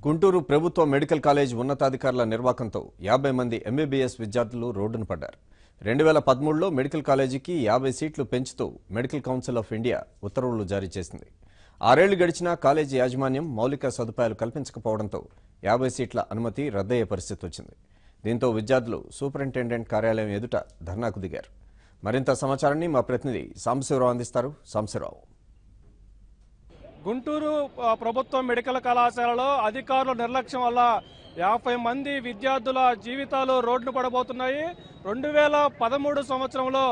గుంటూరు ప్రభుత్వ medical college ఉన్నతాధికారుల నిర్వాకంతో 50 మంది ఎంబీబీఎస్ విద్యార్థులు రోడ్డున పడ్డారు. 2013లో మెడికల్ కాలేజీకి 50 సీట్లు పెంచుతూ మెడికల్ కౌన్సిల్ ఆఫ్ ఇండియా ఉత్తర్వులు జారీ చేసింది. 6 ఏళ్లు గడిచినా కాలేజీ యాజమాన్యం మౌలిక సదుపాయాలు కల్పించకపోవడంతో 50 సీట్ల అనుమతి రద్దయ్యే పరిస్థితి వచ్చింది. దీంతో విద్యార్థులు సూపరింటెండెంట్ కార్యాలయం ఎదుట ధర్నాకు దిగారు. మరింత సమాచారాన్ని మా ప్రతినిధి సాంబశివరావు అందిస్తారు. సాంబశివరావు. గుంటూరు ప్రభుత్వ మెడికల్ కళాశాలలో అధికారుల నిర్లక్ష్యం వల్ల 50 మంది విద్యార్థుల జీవితాలు రోడ్డున పడబోతున్నాయి. 2013 సంవత్సరంలో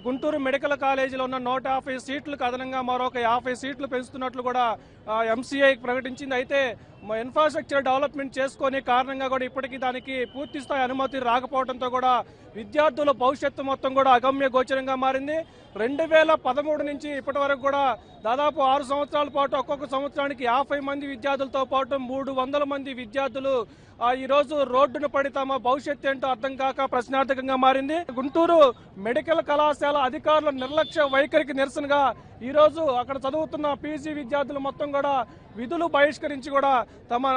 గుంటూరు మెడికల్ కాలేజీలో ఉన్న 150 సీట్లకు అదనంగా మరొక 50 సీట్లు పెంచుతున్నట్లు కూడా ఎంసీఐ ప్రకటించింది. అయితే ఇన్ఫ్రాస్ట్రక్చర్ డెవలప్మెంట్ చేసుకునే కారణంగా కూడా ఇప్పటికీ దానికి పూర్తి స్థాయి అనుమతి రాకపోవడంతో కూడా విద్యార్థుల భవిష్యత్తు మొత్తం కూడా అగమ్య గోచరంగా మారింది. 2013 నుంచి ఇప్పటి వరకు కూడా దాదాపు 6 సంవత్సరాల పాటు ఒక్కొక్క సంవత్సరానికి 50 మంది విద్యార్థులతో పాటు 300 మంది విద్యార్థులు ఈ రోజు రోడ్డున పడి తమ భవిష్యత్తు ఏంటో అర్థం కాక ప్రశ్నార్థకంగా మారింది. గుంటూరు మెడికల్ కళాశాల అధికారుల నిర్లక్ష్య వైఖరికి నిరసనగా ఈ రోజు అక్కడ చదువుతున్న పీజీ విద్యార్థులు మొత్తం కూడా విధులు బహిష్కరించి కూడా తమ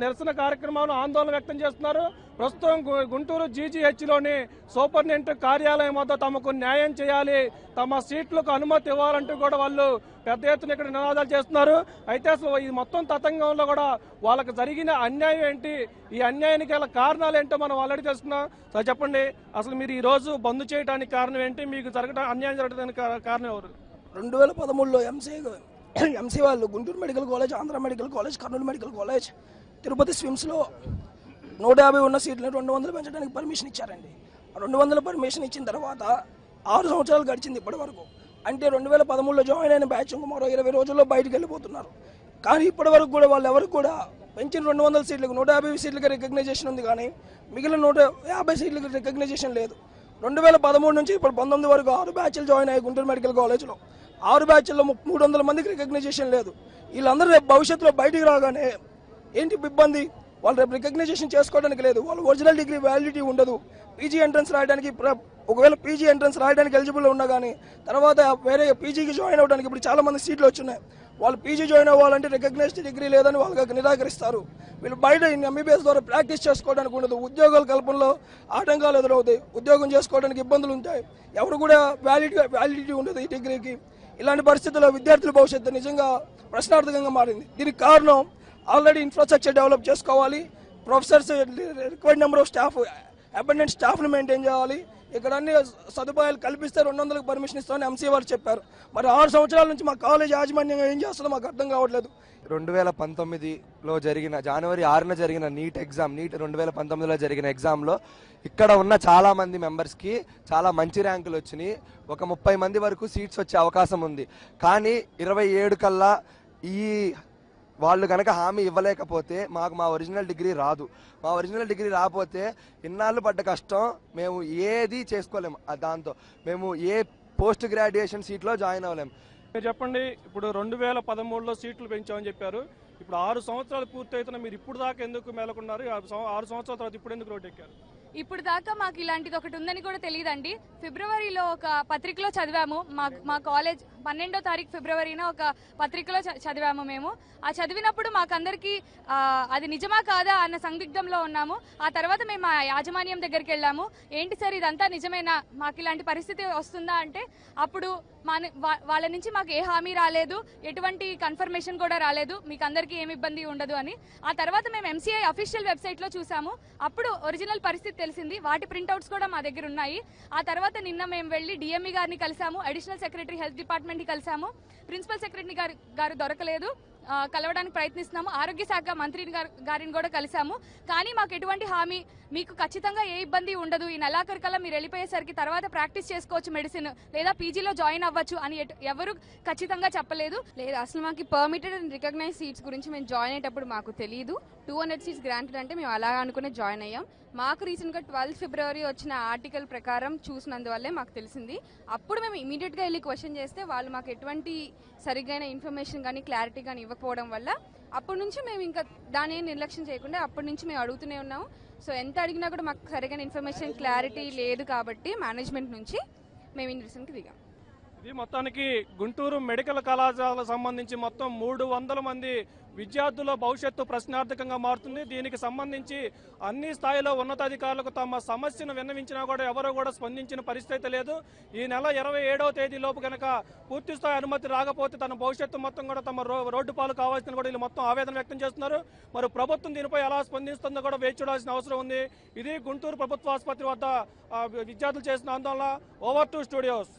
నిరసన కార్యక్రమాలను ఆందోళన వ్యక్తం చేస్తున్నారు. ప్రస్తుతం గుంటూరు జీజీహెచ్లోని సూపరింటెండెంట్ కార్యాలయం వద్ద తమకు న్యాయం చేయాలి, తమ సీట్లకు అనుమతి ఇవ్వాలంటూ కూడా వాళ్ళు పెద్ద ఎత్తున ఇక్కడ నినాదాలు చేస్తున్నారు. అయితే అసలు ఈ మొత్తం తతంగంలో కూడా వాళ్ళకి జరిగిన అన్యాయం ఏంటి, ఈ అన్యాయానికి గల కారణాలు ఏంటో మనం ఆల్రెడీ తెలుసుకున్నాం. సో చెప్పండి, అసలు మీరు ఈ రోజు బంద్ చేయడానికి కారణం ఏంటి, మీకు అన్యాయం జరగడానికి కారణం ఎవరు? 2013లో ఎంసీ వాళ్ళు Guntur medical college, Andhra medical college, Kurnool medical college, Tirupati స్విమ్స్లో 150 ఉన్న సీట్లను 200 పెంచడానికి పర్మిషన్ ఇచ్చారండి. 200 పర్మిషన్ ఇచ్చిన తర్వాత 6 సంవత్సరాలు గడిచింది ఇప్పటి వరకు. అంటే 2013లో జాయిన్ అయిన బ్యాచ్ మరో 20 రోజుల్లో బయటకు వెళ్ళిపోతున్నారు. కానీ ఇప్పటి వరకు కూడా వాళ్ళు ఎవరికి కూడా పెంచిన 200 సీట్లకు 150 సీట్లకి రికగ్నైజేషన్ ఉంది, కానీ మిగిలిన 150 సీట్లకి రికగ్నైజేషన్ లేదు. 2013 నుంచి ఇప్పుడు 19 వరకు 6 బ్యాచ్లు జాయిన్ అయ్యాయి గుంటూరు మెడికల్ కాలేజ్లో. 6 బ్యాచ్ల్లో 300 మందికి రికగ్నైజేషన్ లేదు. వీళ్ళందరూ రేపు భవిష్యత్తులో బయటికి రాగానే ఏంటి ఇబ్బంది, వాళ్ళు రేపు రికగ్నైజేషన్ చేసుకోవడానికి లేదు, వాళ్ళు ఒరిజినల్ డిగ్రీ వ్యాలిడిటీ ఉండదు. పీజీ ఎంట్రన్స్ రాయడానికి ఒకవేళ పీజీ ఎంట్రన్స్ రాయడానికి ఎలిజిబుల్ ఉన్నా కానీ తర్వాత వేరే పీజీకి జాయిన్ అవ్వడానికి ఇప్పుడు చాలా మంది సీట్లు వచ్చున్నాయి. వాళ్ళు పీజీ జాయిన్ అవ్వాలంటే రికగ్నైజ్డ్ డిగ్రీ లేదని వాళ్ళకి నిరాకరిస్తారు. వీళ్ళు బయట ఎంబీబీఎస్ ద్వారా ప్రాక్టీస్ చేసుకోవడానికి ఉండదు, ఉద్యోగాల కల్పనలో ఆటంకాలు ఎదురవుతాయి, ఉద్యోగం చేసుకోవడానికి ఇబ్బందులు ఉంటాయి, ఎవరు కూడా వ్యాలిడిటీ ఉండదు ఈ డిగ్రీకి. ఇలాంటి పరిస్థితుల్లో విద్యార్థుల భవిష్యత్తు నిజంగా ప్రశ్నార్థకంగా మారింది. దీనికి కారణం ఆల్రెడీ ఇన్ఫ్రాస్ట్రక్చర్ డెవలప్ చేసుకోవాలి, professors required number of staff abundant స్టాఫ్ను మెయింటైన్ చేయాలి, ఇక్కడ అన్ని సదుపాయాలు కల్పిస్తే 200లకు పర్మిషన్ ఇస్తామని ఎంసీ వారు చెప్పారు. మరి 6 సంవత్సరాల నుంచి మా కాలేజ్ యాజమాన్యం ఏం చేస్తుందో మాకు అర్థం కావట్లేదు. 2019లో జరిగిన జనవరి 6న జరిగిన నీట్ 2019లో జరిగిన ఎగ్జామ్లో ఇక్కడ ఉన్న చాలా మంది మెంబర్స్కి చాలా మంచి ర్యాంకులు వచ్చినాయి. ఒక 30 మంది వరకు సీట్స్ వచ్చే అవకాశం ఉంది. కానీ 27 కల్లా ఈ వాళ్ళు కనుక హామీ ఇవ్వలేకపోతే మాకు మా ఒరిజినల్ డిగ్రీ రాదు. మా ఒరిజినల్ డిగ్రీ రాకపోతే ఇన్నాళ్ళు పడ్డ కష్టం మేము ఏది చేసుకోలేము, దాంతో మేము ఏ పోస్ట్ గ్రాడ్యుయేషన్ సీట్లో జాయిన్ అవ్వలేము. మీరు చెప్పండి, ఇప్పుడు 2013లో సీట్లు పెంచామని చెప్పారు, ఇప్పుడు 6 సంవత్సరాలు పూర్తి అవుతున్నా మీరు ఇప్పుడు దాకా ఎందుకు మేలకున్నారు? 6 సంవత్సరాల తర్వాత ఇప్పుడు ఎందుకు రోడ్డు ఎక్కారు? ఇప్పుడు దాకా మాకు ఇలాంటిది ఒకటి ఉందని కూడా తెలియదండి. ఫిబ్రవరిలో ఒక పత్రికలో చదివాము, మా కాలేజ్ 12వ తారీఖు ఫిబ్రవరిన ఒక పత్రికలో చదివాము మేము. ఆ చదివినప్పుడు మాకందరికి అది నిజమా కాదా అన్న సందిగ్ధంలో ఉన్నాము. ఆ తర్వాత మేము ఆ యాజమాన్యం దగ్గరికి వెళ్ళాము, ఏంటి సార్ ఇదంతా నిజమేనా, మాకు ఇలాంటి పరిస్థితి వస్తుందా అంటే అప్పుడు వాళ్ళ నుంచి మాకు ఏ హామీ రాలేదు, ఎటువంటి కన్ఫర్మేషన్ కూడా రాలేదు, మీకు అందరికీ ఏమి ఇబ్బంది ఉండదు అని. ఆ తర్వాత మేము ఎంసీఐ అఫీషియల్ వెబ్సైట్లో చూసాము, అప్పుడు ఒరిజినల్ పరిస్థితి తెలిసింది. వాటి ప్రింట్అవుట్స్ కూడా మా దగ్గర ఉన్నాయి. ఆ తర్వాత నిన్న మేము వెళ్ళి డిఎంఈ గారిని కలిసాము, అడిషనల్ సెక్రటరీ హెల్త్ డిపార్ట్మెంట్ని కలిసాము, ప్రిన్సిపల్ సెక్రటరీ గారు దొరకలేదు, కలవడానికి ప్రయత్నిస్తున్నాము, ఆరోగ్య శాఖ మంత్రి గారిని కూడా కలిసాము. కానీ మాకు ఎటువంటి హామీ, మీకు ఖచ్చితంగా ఏ ఇబ్బంది ఉండదు, ఈ నెలాఖరికల్లా మీరు వెళ్ళిపోయేసరికి తర్వాత ప్రాక్టీస్ చేసుకోవచ్చు మెడిసిన్, లేదా పీజీలో జాయిన్ అవ్వచ్చు అని ఎవరు ఖచ్చితంగా చెప్పలేదు. లేదు, అసలు మాకు పర్మిటెడ్ అండ్ రికగ్నైజ్ సీట్స్ గురించి మేము జాయిన్ అయ్యేటప్పుడు మాకు తెలియదు. 200 సీట్స్ గ్రాంటెడ్ అంటే మేము అలా అనుకునే జాయిన్ అయ్యాం. మాకు రీసెంట్గా 12 ఫిబ్రవరి వచ్చిన ఆర్టికల్ ప్రకారం చూసినందువల్లే మాకు తెలిసింది. అప్పుడు మేము ఇమీడియట్గా వెళ్ళి క్వశ్చన్ చేస్తే వాళ్ళు మాకు ఎటువంటి సరిగైన ఇన్ఫర్మేషన్ కానీ క్లారిటీ కానీ ఇవ్వకపోవడం వల్ల అప్పటి నుంచి మేము ఇంకా దాన్ని నిర్లక్ష్యం చేయకుండా అప్పటి నుంచి మేము అడుగుతూనే ఉన్నాము. సో ఎంత అడిగినా కూడా మాకు సరిగైన ఇన్ఫర్మేషన్ క్లారిటీ లేదు కాబట్టి మేనేజ్మెంట్ నుంచి మేము ఈ నిరసనకి దిగాం. ఇది మొత్తానికి గుంటూరు మెడికల్ కళాశాలకు సంబంధించి మొత్తం 300 మంది విద్యార్థుల భవిష్యత్తు ప్రశ్నార్థకంగా మారుతుంది. దీనికి సంబంధించి అన్ని స్థాయిలో ఉన్నతాధికారులకు తమ సమస్యను విన్నవించినా కూడా ఎవరూ కూడా స్పందించిన పరిస్థితి లేదు. ఈ నెల 27వ తేదీలోపు కనుక పూర్తి స్థాయి అనుమతి రాకపోతే తన భవిష్యత్తు మొత్తం కూడా తమ రోడ్డు పాలు కావాల్సిన కూడా వీళ్ళు మొత్తం ఆవేదన వ్యక్తం చేస్తున్నారు. మరి ప్రభుత్వం దీనిపై ఎలా స్పందిస్తుందో కూడా వేచి చూడాల్సిన అవసరం ఉంది. ఇది గుంటూరు ప్రభుత్వ ఆసుపత్రి వద్ద విద్యార్థులు చేసిన ఆందోళన. Over to studios.